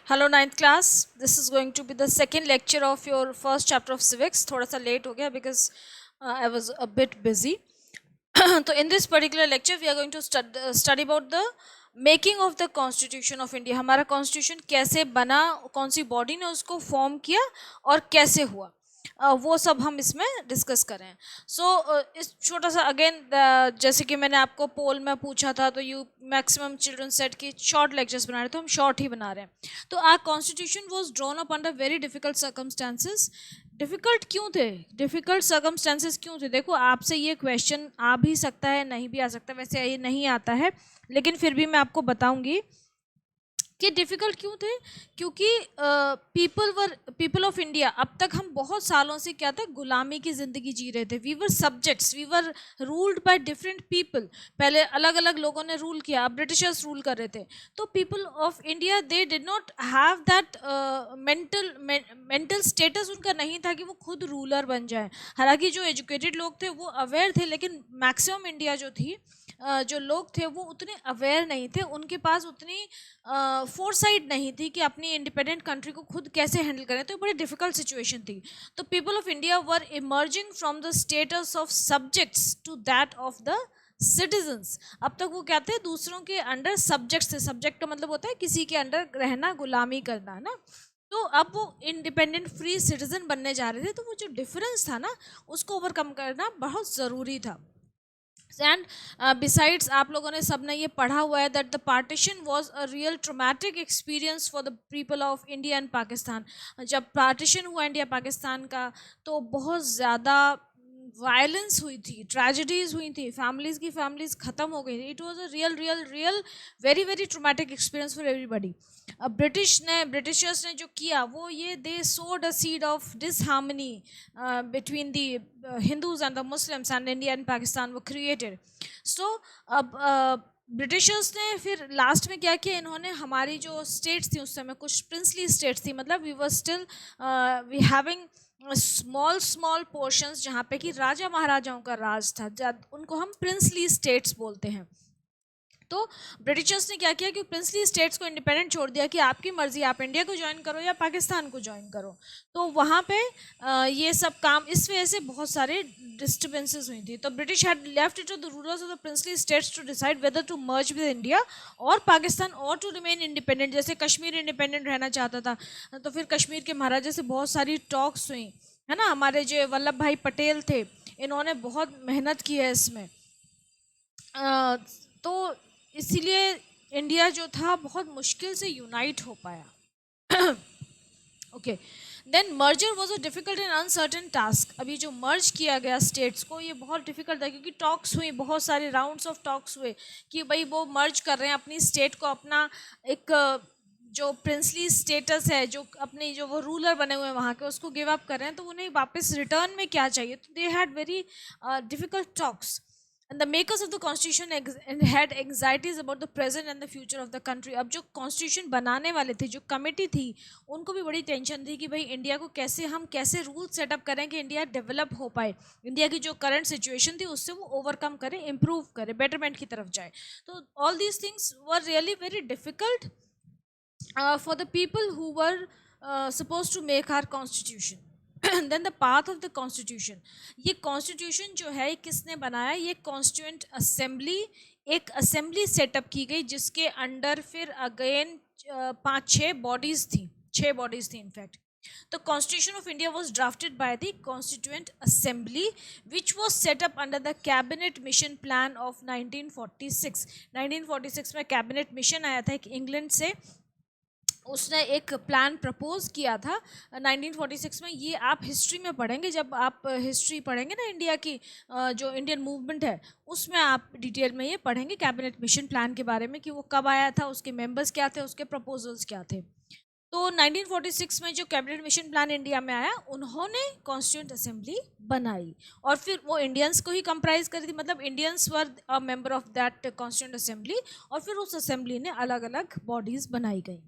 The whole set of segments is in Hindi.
Hello ninth class. This is going to be the second lecture of your first chapter of civics. थोड़ा सा लेट हो गया because I was a bit busy. तो in this particular lecture we are going to study about the making of the constitution of India. हमारा कॉन्स्टिट्यूशन कैसे बना, कौन सी बॉडी ने उसको फॉर्म किया और कैसे हुआ, वो सब हम इसमें डिस्कस करें. सो इस छोटा सा अगेन, जैसे कि मैंने आपको पोल में पूछा था, तो यू मैक्सिमम चिल्ड्रन सेट की शॉर्ट लेक्चर्स बना रहे, तो हम शॉर्ट ही बना रहे हैं. तो our constitution was drawn up under very difficult circumstances. Difficult क्यों थे, डिफिकल्ट सर्कमस्टांसिस क्यों थे? देखो, आपसे ये क्वेश्चन आ भी सकता है, नहीं भी आ सकता. वैसे ये नहीं आता है, लेकिन फिर भी मैं आपको बताऊंगी कि डिफ़िकल्ट क्यों थे. क्योंकि पीपल ऑफ इंडिया, अब तक हम बहुत सालों से क्या था, गुलामी की ज़िंदगी जी रहे थे. We were subjects, we were ruled by different people. पहले अलग अलग लोगों ने रूल किया, अब ब्रिटिशर्स रूल कर रहे थे. तो people of India they did not have that mental status. उनका नहीं था कि वो खुद रूलर बन जाए. हालांकि जो एजुकेटेड लोग थे वो अवेयर थे, लेकिन मैक्सिमम इंडिया जो थी, जो लोग थे वो उतने अवेयर नहीं थे. उनके पास उतनी फोरसाइट नहीं थी कि अपनी इंडिपेंडेंट कंट्री को खुद कैसे हैंडल करें. तो बड़ी डिफिकल्ट सिचुएशन थी. तो people of India were emerging from the status of subjects to that of the citizens. अब तक वो कहते हैं दूसरों के अंडर सब्जेक्ट्स थे. सब्जेक्ट का मतलब होता है किसी के अंडर रहना, गुलामी करना, है ना. तो अब वो इंडिपेंडेंट फ्री सिटीजन बनने जा रहे थे. तो वो जो डिफरेंस था ना, उसको ओवरकम करना बहुत ज़रूरी था. एंड बिसाइड्स, आप लोगों ने सबने ये पढ़ा हुआ है that the partition was a real traumatic experience for the people of India and Pakistan. जब पार्टीशन हुआ इंडिया पाकिस्तान का, तो बहुत ज़्यादा वायलेंस हुई थी, ट्रेजिडीज हुई थी, फैमिलीज ख़त्म हो गई थी. It was a real real real very very traumatic experience for everybody. अब ब्रिटिशर्स ने जो किया, वो ये दे सोड a seed of disharmony between the Hindus and the Muslims, and India and Pakistan were created. So अब ब्रिटिशर्स ने फिर लास्ट में क्या किया, इन्होंने हमारी जो स्टेट्स थी उस समय, कुछ प्रिंसली स्टेट्स थी, मतलब we were still we having small small portions जहाँ पे कि राजा महाराजाओं का राज था, उनको हम प्रिंसली स्टेट्स बोलते हैं. तो ब्रिटिशर्स ने क्या किया कि प्रिंसली स्टेट्स को इंडिपेंडेंट छोड़ दिया कि आपकी मर्जी, आप इंडिया को ज्वाइन करो या पाकिस्तान को ज्वाइन करो. तो वहाँ पे ये सब काम, इस वजह से बहुत सारे डिस्टर्बेंसेस हुई थी. तो British had left it to the rulers of the princely states to decide whether to merge with India और पाकिस्तान, और टू रिमेन इंडिपेंडेंट. जैसे कश्मीर इंडिपेंडेंट रहना चाहता था, तो फिर कश्मीर के महाराजा से बहुत सारी टॉक्स हुई, है ना. हमारे जो वल्लभ भाई पटेल थे, इन्होंने बहुत मेहनत की है इसमें. तो इसीलिए इंडिया जो था बहुत मुश्किल से यूनाइट हो पाया. Okay. Then merger was a difficult and uncertain task. अभी जो मर्ज किया गया स्टेट्स को, ये बहुत डिफिकल्ट था, क्योंकि टॉक्स हुई, बहुत सारे राउंड्स ऑफ टॉक्स हुए कि भाई वो मर्ज कर रहे हैं अपनी स्टेट को, अपना एक जो प्रिंसली स्टेटस है, जो अपने जो वो रूलर बने हुए हैं वहाँ के, उसको गिव अप कर रहे हैं. तो उन्हें वापस रिटर्न में क्या चाहिए. तो they had very difficult talks. And the makers of the constitution had anxieties about the present and the future of the country. अब जो constitution बनाने वाले थे, जो कमेटी थी, उनको भी बड़ी टेंशन थी कि भाई इंडिया को कैसे हम कैसे रूल सेटअप करें कि इंडिया डेवलप हो पाए, इंडिया की जो करंट सिचुएशन थी उससे वो ओवरकम करे, इम्प्रूव करे, बेटरमेंट की तरफ जाए. तो all these things were really very difficult for the people who were supposed to make our constitution. Then the path of the constitution. ये कॉन्स्टिट्यूशन जो है किसने बनाया, ये कॉन्स्टिट्यूंट असेंबली, एक असेंबली सेटअप की गई जिसके अंडर फिर अगेन 5-6 बॉडीज थी, 6 बॉडीज थी in fact. The Constitution of India was drafted by the Constituent Assembly, which was set up under the Cabinet Mission Plan of 1946. 1946 में कैबिनेट मिशन आया था एक इंग्लैंड से, उसने एक प्लान प्रपोज किया था 1946 में. ये आप हिस्ट्री में पढ़ेंगे, जब आप हिस्ट्री पढ़ेंगे ना इंडिया की, जो इंडियन मूवमेंट है, उसमें आप डिटेल में ये पढ़ेंगे कैबिनेट मिशन प्लान के बारे में, कि वो कब आया था, उसके मेंबर्स क्या थे, उसके प्रपोजल्स क्या थे. तो 1946 में जो कैबिनेट मिशन प्लान इंडिया में आया, उन्होंने कॉन्स्टिट्यूंट असेंबली बनाई, और फिर वो इंडियंस को ही कंप्राइज करी थी, मतलब Indians were a member of that constituent assembly. और फिर उस असेंबली ने अलग अलग बॉडीज़ बनाई गई.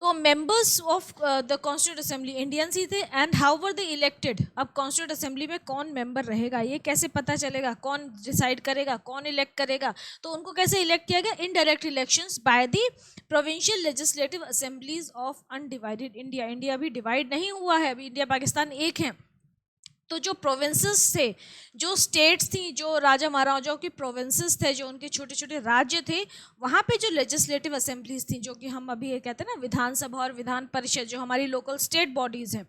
तो members of the constituent assembly Indians ही थे। And how were they elected? अब कॉन्स्टिट्यूंट असेंबली में कौन मेंबर रहेगा ये कैसे पता चलेगा, कौन डिसाइड करेगा, कौन इलेक्ट करेगा? तो उनको कैसे इलेक्ट किया गया? Indirect elections by the provincial legislative assemblies of undivided India. India अभी डिवाइड नहीं हुआ है, अभी इंडिया पाकिस्तान एक है। तो जो प्रोविंसेस थे, जो स्टेट्स थी, जो राजा महाराजाओं की प्रोविंसेस थे, जो उनके छोटे छोटे राज्य थे, वहाँ पे जो लेजिस्लेटिव असेंबलीज थी, जो कि हम अभी ये कहते हैं ना विधानसभा और विधान परिषद, जो हमारी लोकल स्टेट बॉडीज हैं,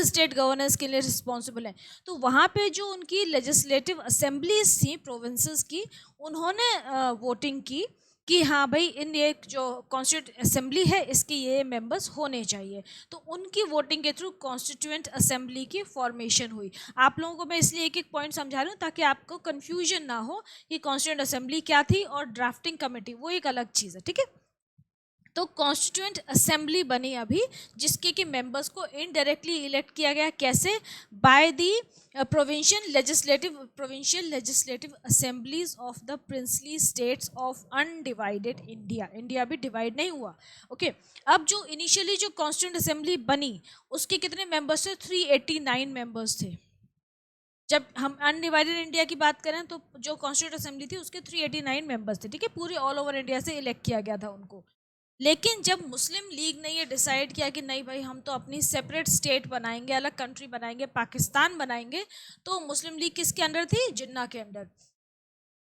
स्टेट गवर्नेंस के लिए रिस्पॉन्सिबल है, तो वहाँ पे जो उनकी लेजिस्लेटिव असेंबलीज थी प्रोविंसेस की, उन्होंने वोटिंग की कि हाँ भाई इन ये जो कॉन्स्टिट्यूंट असेंबली है इसके ये मेंबर्स होने चाहिए। तो उनकी वोटिंग के थ्रू कॉन्स्टिट्यूएंट असेंबली की फॉर्मेशन हुई। आप लोगों को मैं इसलिए एक एक पॉइंट समझा रही हूँ ताकि आपको कन्फ्यूजन ना हो कि कॉन्स्टिट्यूएंट असेंबली क्या थी और ड्राफ्टिंग कमेटी वो एक अलग चीज़ है, ठीक है। तो कॉन्स्टिट्यूएंट असेंबली बनी अभी, जिसके कि मेंबर्स को इनडायरेक्टली इलेक्ट किया गया। कैसे? By the provincial legislative assemblies of the princely states of undivided India. India भी डिवाइड नहीं हुआ, ओके। अब जो इनिशियली जो कॉन्स्टिट्यूएंट असेंबली बनी उसके कितने मेंबर्स थे? 389 मेंबर्स थे। जब हम अनडिवाइडेड इंडिया की बात करें तो जो कॉन्स्टिट्यूंट असेंबली थी उसके 389 मेंबर्स थे, ठीक है। पूरे ऑल ओवर इंडिया से इलेक्ट किया गया था उनको। लेकिन जब मुस्लिम लीग ने ये डिसाइड किया कि नहीं भाई हम तो अपनी सेपरेट स्टेट बनाएंगे, अलग कंट्री बनाएंगे, पाकिस्तान बनाएंगे, तो मुस्लिम लीग किसके अंडर थी? जिन्ना के अंडर।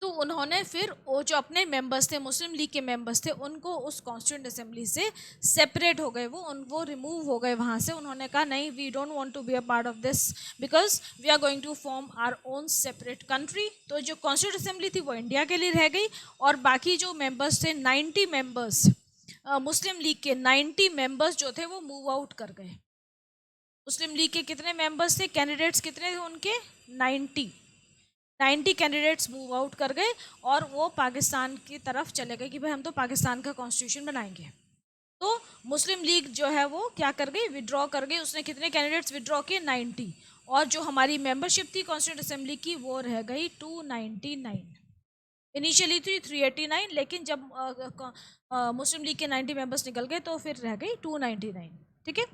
तो उन्होंने फिर वो जो अपने मेंबर्स थे, मुस्लिम लीग के मेंबर्स थे, उनको उस कॉन्स्टिट्यूंट असेंबली से सेपरेट हो गए, वो रिमूव हो गए वहाँ से। उन्होंने कहा नहीं, we don't want to be a part of this because we are going to form our own separate country. तो जो कॉन्स्टिट्यूंट असेंबली थी वो इंडिया के लिए रह गई, और बाकी जो मेंबर्स थे 90 मेंबर्स मुस्लिम लीग के 90 मेंबर्स जो थे वो मूव आउट कर गए। मुस्लिम लीग के कितने मेंबर्स थे, कैंडिडेट्स कितने थे उनके? 90 कैंडिडेट्स मूव आउट कर गए और वो पाकिस्तान की तरफ चले गए कि भाई हम तो पाकिस्तान का कॉन्स्टिट्यूशन बनाएंगे। तो मुस्लिम लीग जो है वो क्या कर गई? विड्रॉ कर गई। उसने कितने कैंडिडेट्स विड्रॉ किए? 90। और जो हमारी मेंबरशिप थी कॉन्स्टिट्यूंट असेंबली की वो रह गई 299। इनिशियली थी 389, लेकिन जब मुस्लिम लीग के 90 मेंबर्स निकल गए तो फिर रह गई 299, ठीक है।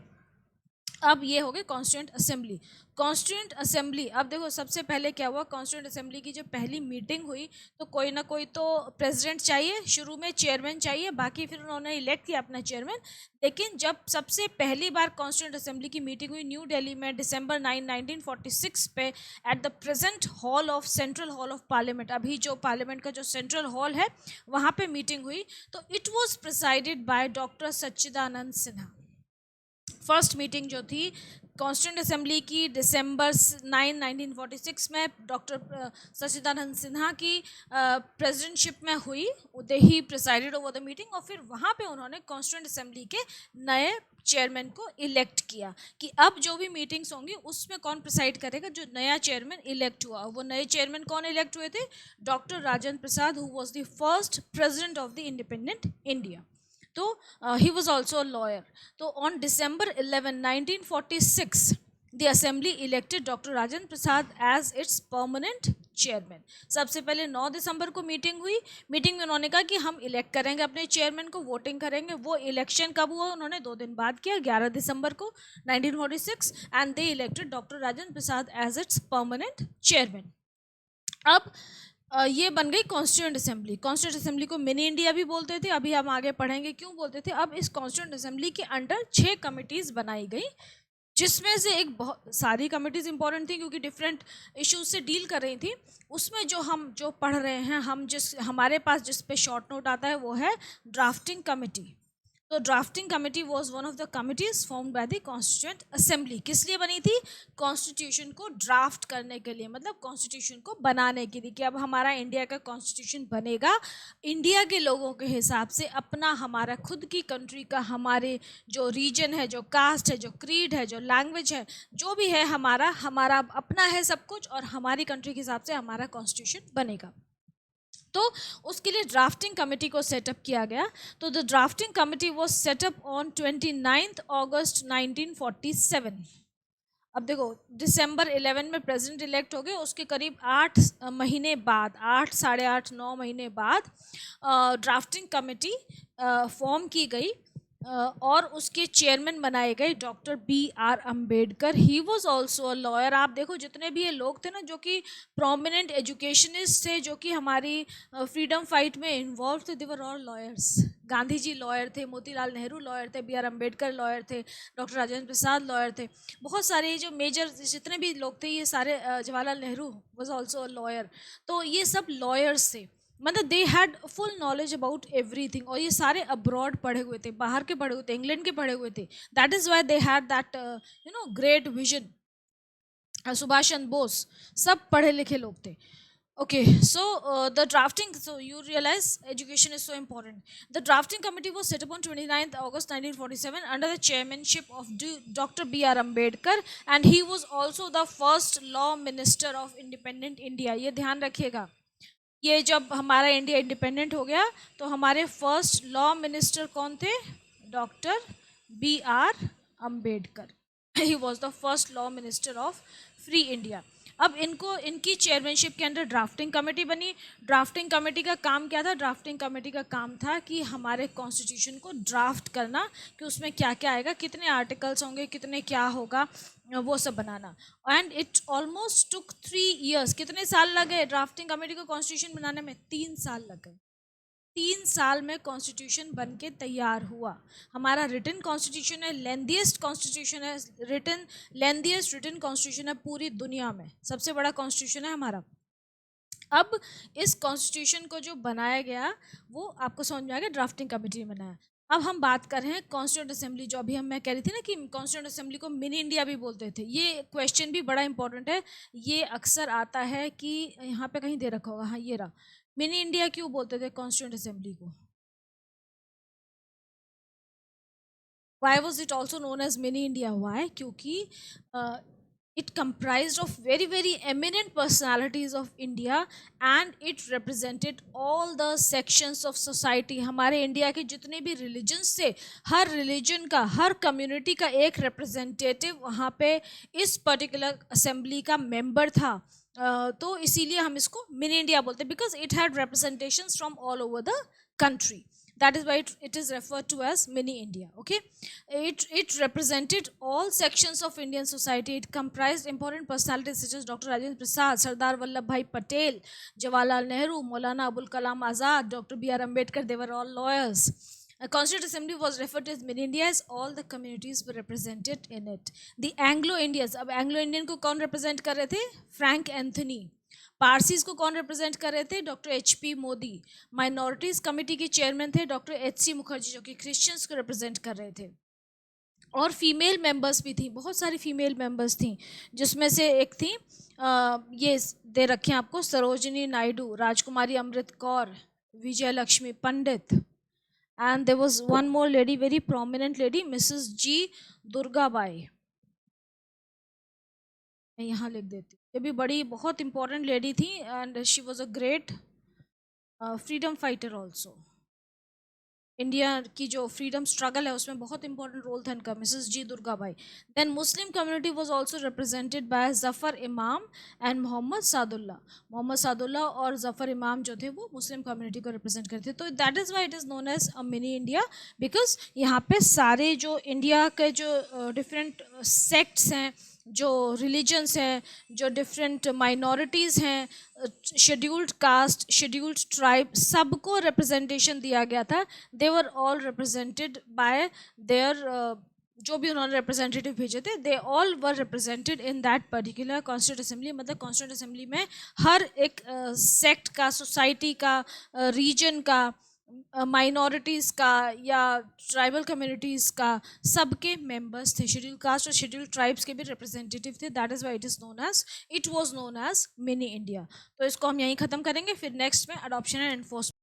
अब ये हो गई कॉन्स्टिट्यूंट असेंबली। कॉन्स्टिट्यूंट असेंबली, अब देखो सबसे पहले क्या हुआ, कॉन्स्टिट्यूंट असेंबली की जो पहली मीटिंग हुई तो कोई ना कोई तो प्रेसिडेंट चाहिए, शुरू में चेयरमैन चाहिए, बाकी फिर उन्होंने इलेक्ट किया अपना चेयरमैन। लेकिन जब सबसे पहली बार कॉन्स्टिट्यूंट असेंबली की मीटिंग हुई न्यू दिल्ली में December 9, 1946 पे, at the present hall of central hall of parliament, अभी जो पार्लियामेंट का जो सेंट्रल हॉल है वहाँ पे मीटिंग हुई। तो it was presided by doctor Sachchidanand Sinha. First meeting जो थी कॉन्स्टिट्यूंट असेंबली की December 9, 1946 में डॉक्टर सच्चिदानंद सिन्हा की प्रेसिडेंटशिप में हुई। दे ही प्रिसाइडेड ओवर द मीटिंग, और फिर वहाँ पे उन्होंने कॉन्स्टिट्यूंट असेंबली के नए चेयरमैन को इलेक्ट किया कि अब जो भी मीटिंग्स होंगी उसमें कौन प्रिसाइड करेगा। जो नया चेयरमैन इलेक्ट हुआ, वो नए चेयरमैन कौन इलेक्ट हुए थे? Doctor Rajendra Prasad, who was the first president of the independent India. तो ही वॉज ऑल्सो लॉयर। तो on December 11, 1946 the assembly elected Dr. Rajendra Prasad as its permanent chairman. सबसे पहले 9 दिसंबर को मीटिंग हुई। मीटिंग में उन्होंने कहा कि हम इलेक्ट करेंगे अपने चेयरमैन को, वोटिंग करेंगे। वो इलेक्शन कब हुआ? उन्होंने 2 दिन बाद किया, 11 दिसंबर को 1946, and they elected doctor Rajendra Prasad as its permanent chairman. अब ये बन गई कॉन्स्टिट्यूंट असेंबली। कॉन्स्टिट्यूंट असेंबली को मिनी इंडिया भी बोलते थे, अभी हम आगे पढ़ेंगे क्यों बोलते थे। अब इस कॉन्स्टिट्यूंट असेंबली के अंडर 6 कमिटीज़ बनाई गई, जिसमें से एक बहुत सारी कमिटीज़ इंपॉर्टेंट थी क्योंकि डिफरेंट इश्यूज से डील कर रही थी। उसमें जो हम जो पढ़ रहे हैं, हम जिस हमारे पास जिस पे शॉर्ट नोट आता है वो है ड्राफ्टिंग कमेटी। तो drafting committee was one of the committees formed by the constituent assembly. किस लिए बनी थी? कॉन्स्टिट्यूशन को ड्राफ्ट करने के लिए, मतलब कॉन्स्टिट्यूशन को बनाने के लिए कि अब हमारा इंडिया का कॉन्स्टिट्यूशन बनेगा इंडिया के लोगों के हिसाब से, अपना हमारा खुद की कंट्री का, हमारे जो रीजन है, जो कास्ट है, जो क्रीड है, जो लैंग्वेज है, जो भी है हमारा हमारा अपना है सब कुछ, और हमारी कंट्री के हिसाब से हमारा कॉन्स्टिट्यूशन बनेगा। तो उसके लिए ड्राफ्टिंग कमेटी को सेटअप किया गया। तो the drafting committee was setup on 29 अगस्त 1947। अब देखो December 11 में प्रेसिडेंट इलेक्ट हो गए, उसके करीब 8 महीने बाद, 8 साढ़े 8 9 महीने बाद ड्राफ्टिंग कमेटी फॉर्म की गई और उसके चेयरमैन बनाए गए doctor B.R. Ambedkar. He was also a lawyer. आप देखो जितने भी ये लोग थे ना जो कि प्रोमिनेंट एजुकेशनिस्ट थे, जो कि हमारी फ्रीडम फाइट में इन्वॉल्व थे, they were all lawyers. Gandhi ji lawyer थे, मोतीलाल नेहरू लॉयर थे, B.R. अम्बेडकर लॉयर थे, डॉक्टर राजेंद्र प्रसाद लॉयर थे। बहुत सारे जो मेजर जितने भी लोग थे ये सारे, Jawaharlal Nehru was also a lawyer. तो ये सब लॉयर्स थे, मतलब they had full knowledge about everything. और ये सारे अब्रॉड पढ़े हुए थे, बाहर के पढ़े हुए थे, इंग्लैंड के पढ़े हुए थे। That is why they had that great vision. Subhash Chandra Bose सब पढ़े लिखे लोग थे। Okay, so the drafting, so you realize education is so important. The drafting committee was set up on 29th August 1947 under the chairmanship of Dr. B.R. Ambedkar, and he was also the first law minister of independent India. ये ध्यान रखिएगा, ये जब हमारा इंडिया इंडिपेंडेंट हो गया तो हमारे फर्स्ट लॉ मिनिस्टर कौन थे? Doctor B.R. Ambedkar. He was the first law minister of free India. अब इनको इनकी चेयरमैनशिप के अंडर ड्राफ्टिंग कमेटी बनी। ड्राफ्टिंग कमेटी का काम क्या था? ड्राफ्टिंग कमेटी का काम था कि हमारे कॉन्स्टिट्यूशन को ड्राफ्ट करना, कि उसमें क्या क्या आएगा, कितने आर्टिकल्स होंगे, कितने क्या होगा, वो सब बनाना। And it almost took 3 years। कितने साल लगे ड्राफ्टिंग कमेटी को कॉन्स्टिट्यूशन बनाने में? 3 साल लग गए। 3 साल में कॉन्स्टिट्यूशन बन के तैयार हुआ। हमारा रिटन कॉन्स्टिट्यूशन है, लेंथीएस्ट कॉन्स्टिट्यूशन है, लेंथीएस्ट रिटन कॉन्स्टिट्यूशन है पूरी दुनिया में, सबसे बड़ा कॉन्स्टिट्यूशन है हमारा। अब इस कॉन्स्टिट्यूशन को जो बनाया गया वो आपको समझ में आ गया, ड्राफ्टिंग कमेटी ने बनाया। अब हम बात कर रहे हैं कॉन्स्टिट्यूंट असेंबली। जो अभी मैं कह रही थी ना कि कॉन्स्टिट्यूंट असेंबली को मिनी इंडिया भी बोलते थे। ये क्वेश्चन भी बड़ा इंपॉर्टेंट है, ये अक्सर आता है कि यहाँ पे कहीं दे रखा होगा, हाँ ये रहा। मिनी इंडिया क्यों बोलते थे कॉन्स्टिट्यूंट असेंबली को? Why was it also known as mini India? Why? क्योंकि it comprised of very very eminent personalities of India, and it represented all the sections of society। हमारे इंडिया के जितने भी रिलीजन्स थे, हर रिलीजन का, हर कम्युनिटी का एक रिप्रेजेंटेटिव वहाँ पे इस पर्टिकुलर असेंबली का मेंबर था। तो इसीलिए हम इसको मिनी इंडिया बोलते हैं, because it had representations from all over the country। That is why it is referred to as mini India। Okay, it represented all sections of Indian society। It comprised important personalities such as Dr. Rajendra Prasad, Sardar Vallabhbhai Patel, Jawaharlal Nehru, Maulana Abul Kalam Azad, Dr. B.R. Ambedkar। They were all lawyers। A Constituent Assembly was referred to as mini India as all the communities were represented in it। The Anglo Indians, अब Anglo Indian को कौन represent कर रहे थे? Frank Anthony। पारसीज को कौन रिप्रेजेंट कर रहे थे? Doctor HP Modi. Minorities committee के चेयरमैन थे डॉक्टर HC मुखर्जी, जो कि क्रिश्चियंस को रिप्रेजेंट कर रहे थे। और फीमेल मेंबर्स भी थी, बहुत सारी फीमेल मेंबर्स थी, जिसमें से एक थी ये दे रखे हैं आपको, Sarojini Naidu, Rajkumari Amrit Kaur, Vijaya Lakshmi Pandit, and there was one more lady, very prominent lady, Mrs G. Durgabai. मैं यहाँ लिख देती, ये भी बड़ी बहुत इंपॉर्टेंट लेडी थी, and she was a great freedom fighter also. India की जो फ्रीडम स्ट्रगल है उसमें बहुत इंपॉर्टेंट रोल था इनका, Mrs G. Durgabai. Then Muslim community was also represented by Zafar Imam and Mohammad Saadulla. Mohammad Saadulla और जफ़र इमाम जो थे वो मुस्लिम कम्युनिटी को रिप्रेजेंट करते थे। तो that is why it is known as a mini India, because यहाँ पे सारे जो इंडिया के जो डिफरेंट सेक्ट्स हैं, जो रिलीजन्स हैं, जो डिफरेंट माइनॉरिटीज़ हैं, शेड्यूल्ड कास्ट, शेड्यूल्ड ट्राइब, सबको रिप्रेजेंटेशन दिया गया था। They were all represented by their, जो भी उन्होंने रिप्रेजेंटेटिव भेजे थे, they all were represented in that particular constituent assembly. मतलब कॉन्स्टिट्यूंट असेंबली में हर एक सेक्ट का, सोसाइटी का, रीजन का, माइनॉरिटीज़ का या ट्राइबल कम्युनिटीज़ का, सबके मेंबर्स थे। शेड्यूल कास्ट और शेड्यूल ट्राइब्स के भी रिप्रेजेंटेटिव थे। That is why it was known as mini India. तो इसको हम यहीं ख़त्म करेंगे, फिर नेक्स्ट में अडॉप्शन एंड एनफोर्समेंट